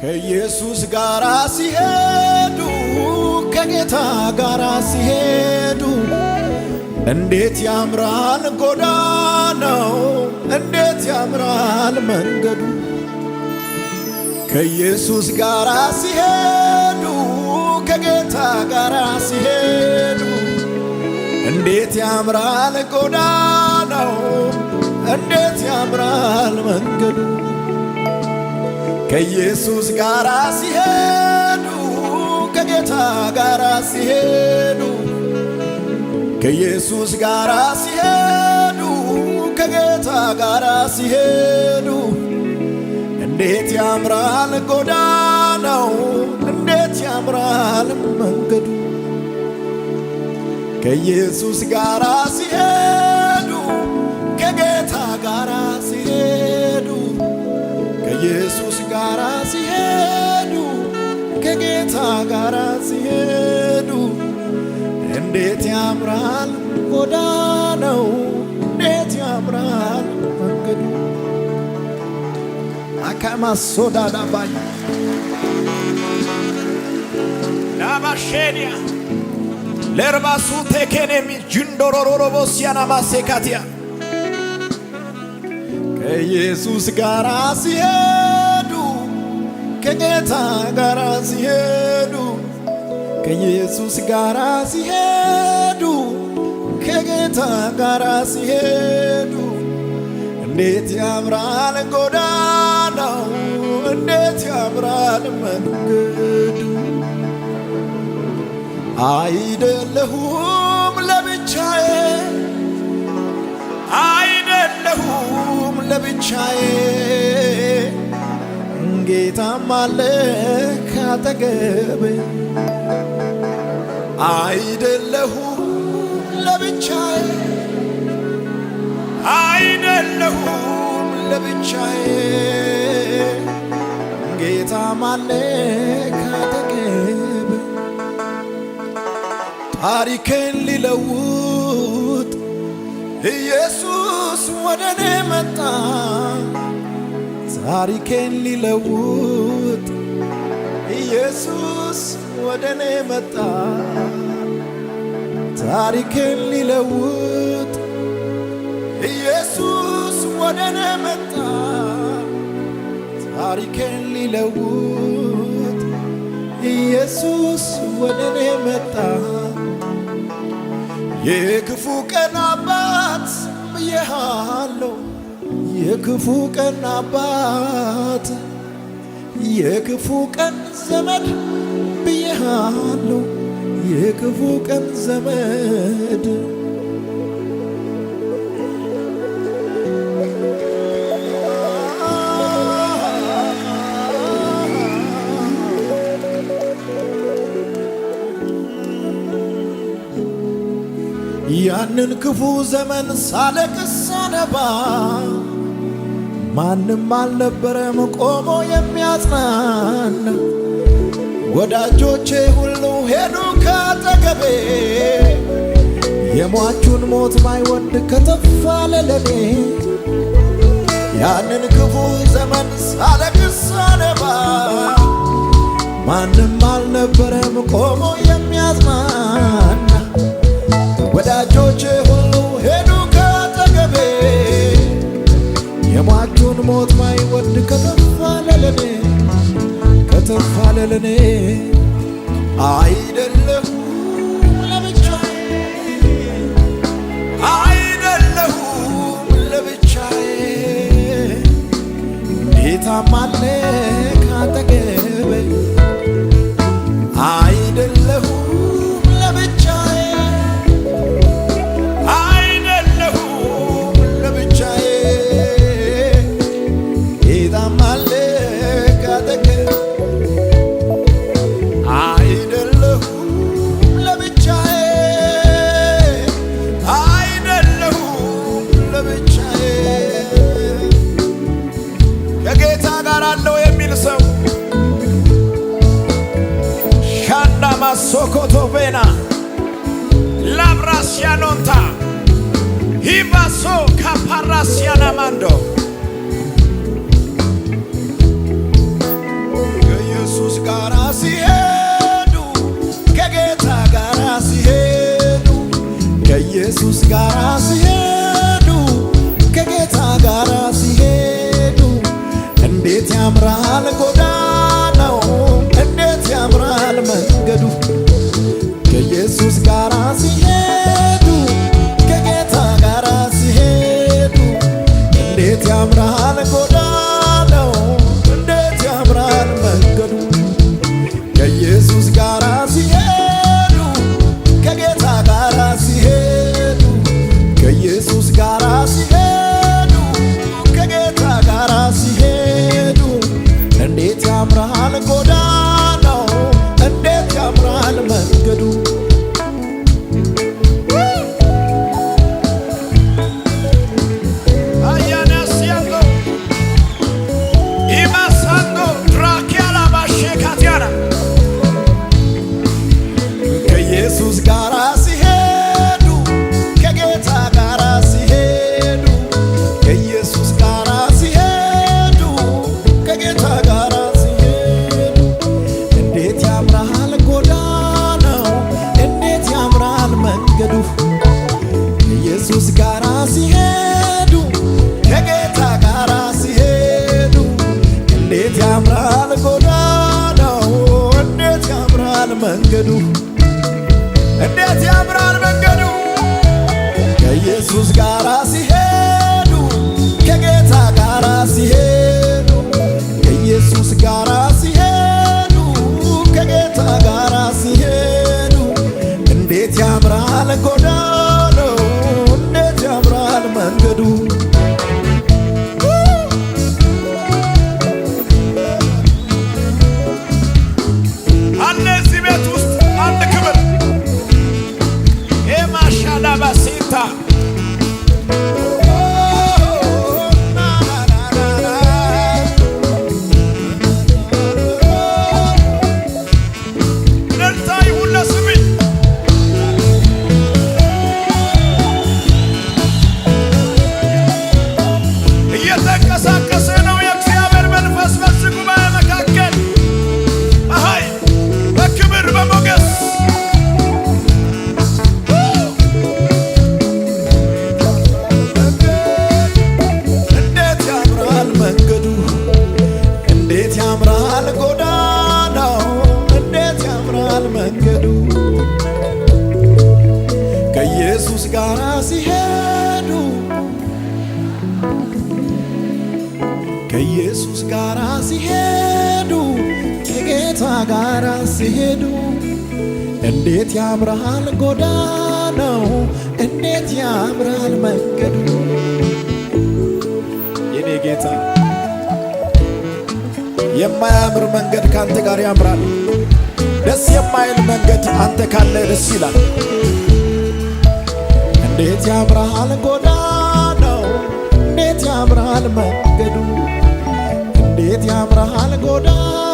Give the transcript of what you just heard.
ከኢየሱስ ጋር ሲሄዱ ከጌታ ጋር ሲሄዱ እንዴት ያምራል ጎዳናው እንዴት ያምራል መንገዱ ከኢየሱስ ጋር ሲሄዱ ከጌታ ጋር ሲሄዱ እንዴት ያምራል ጎዳናው እንዴት ያምራል መንገዱ ከኢየሱስ ጋር ሲሄዱ ከጌታ ጋር ሲሄዱ ከኢየሱስ ጋር ሲሄዱ ከጌታ ጋር ሲሄዱ እንዴት ያምራል ጎዳናው እንዴት ያምራል መንገዱ ከኢየሱስ ጋር ሲሄዱ ከጌታ ጋር ሲሄዱ ከኢየሱስ ጋር ሲሄዱ ከጌታ ጋር ሲሄዱ እንዴት ያምራል ጎዳናው እንዴት ያምራል መንገዱ አካማሶዳዳባይ ላባሼኒያ ለርባሱ ተከነሚ ጅንዶሮሮቦሲያና ማሴካቲያ ከኢየሱስ ጋር ሲሄዱ ከጌታ ጋር ሲሄዱ ከኢየሱስ ጋር ሲሄዱ ከጌታ ጋር ሲሄዱ እንዴት ያምራል ጎዳናው እንዴት ያምራል መንገዱ አይደለሁም ለብቻዬ አይደለሁም ለብቻዬ ጌታም አለ ካጠገቤ አይደለሁም ለብቻዬ አይደለሁም ለብቻዬ ጌታም አለ ካጠገቤ ታሪኬን ሊለውጥ ኢየሱስ ወደኔ መጣ ታሪኬን ሊለውጥ ኢየሱስ ወደኔ መጣ ታሪኬን ሊለውጥ ኢየሱስ ወደኔ መጣ ታሪኬን ሊለውጥ ኢየሱስ ወደኔ መጣ የክፉ ቀን አባት ብዬሃለሁ የክፉ ቀን አባት የክፉ ቀን ዘመድ ብዬሃለሁ የክፉ ቀን ዘመድ ያንን ክፉ ዘመን ሳለቅስ ሳነባ ማንም አልነበረም ቆሞ የሚያጽናና ወዳጆቼ ሁሉ ሄዱ ካጠገቤ የሟቹን ሞት ማይወድ ከተፍ አለ ለኔ ያንን ክፉ ዘመን ሳለቅስ ሳነባ ማንም አልነበረም ቆሞ የሚያጽናና ወዳጆቼ ሁሉ ሄዱ ካጠገቤ የሟቹን ሞት ማይወድ ከተፍ አለ ለኔ ከተፍ አለ ለኔ አይደለሁም ለብቻዬ አይደለሁም ለብቻዬ ጌታም አለ ካጠገቤ አይደለሁም Sokoto bena labrasianonta hibaso kaparasiana mando ጎዳናው እንዴት ያምራል መንገዱ ከኢየሱስ ጋር ሲሄዱ ከጌታ ጋር ሲሄዱ እንዴት ያምራል ጎዳናው እንዴት ያምራል መንገዱ ከኢየሱስ ጋር ሲሄዱ ከጌታ ጋር ሲሄዱ ከኢየሱስ ጋር ሲሄዱ ከጌታ ጋር ሲሄዱ እንዴት ያምራል ጎዳናው እንዴት ያምራል መንገዱ ከኢየሱስ ጋር ሲሄዱ ከጌታ ጋር ሲሄዱ ከኢየሱስ ጋር ሲሄዱ ከጌታ ጋር ሲሄዱ እንዴት ያምራል ጎዳናው እንዴት ያምራል መንገዱ ከኢየሱስ ጋር ሲሄዱ ከጌታ ጋር ሲሄዱ እንዴት ያምራል ጎዳናው እንዴት ያምራል መንገዱ እንዴት ያምራል መንገዱ ከኢየሱስ ጋር ሲሄዱ ከጌታ ጋር ሲሄዱ ከኢየሱስ ጋር ሲሄዱ ከጌታ ጋር ሲሄዱ እንዴት ያምራል ጎዳናው እንዴት ያምራል መንገዱ አለ እዚህ ቤት ውስጥ አንድ ክብር ባሴታ ነርታይ ሁላ ስሚ እየተንቀሳቀሰ ነው የእግዚአብሔር መንፈስ በዚህ ጉባኤ መካከል አይ በክብር በሞገስ መንገዱ እንዴት ያምራል ጎዳናው እንዴት ያምራል መንገዱ ከኢየሱስ ጋር ሲሄዱ ከኢየሱስ ጋር ሲሄዱ ከጌታ ጋር ሲሄዱ እንዴት ያምራል ጎዳናው እንዴት ያምራል መንገዱ የኔ ጌታ የማያምር መንገድ ካንተ ጋር ያምራል ደስ የማይል መንገድ አንተ ካለ ደስ ይላል እንዴት ያምራል ጎዳናው እንዴት ያምራል መንገዱ እንዴት ያምራል ጎዳናው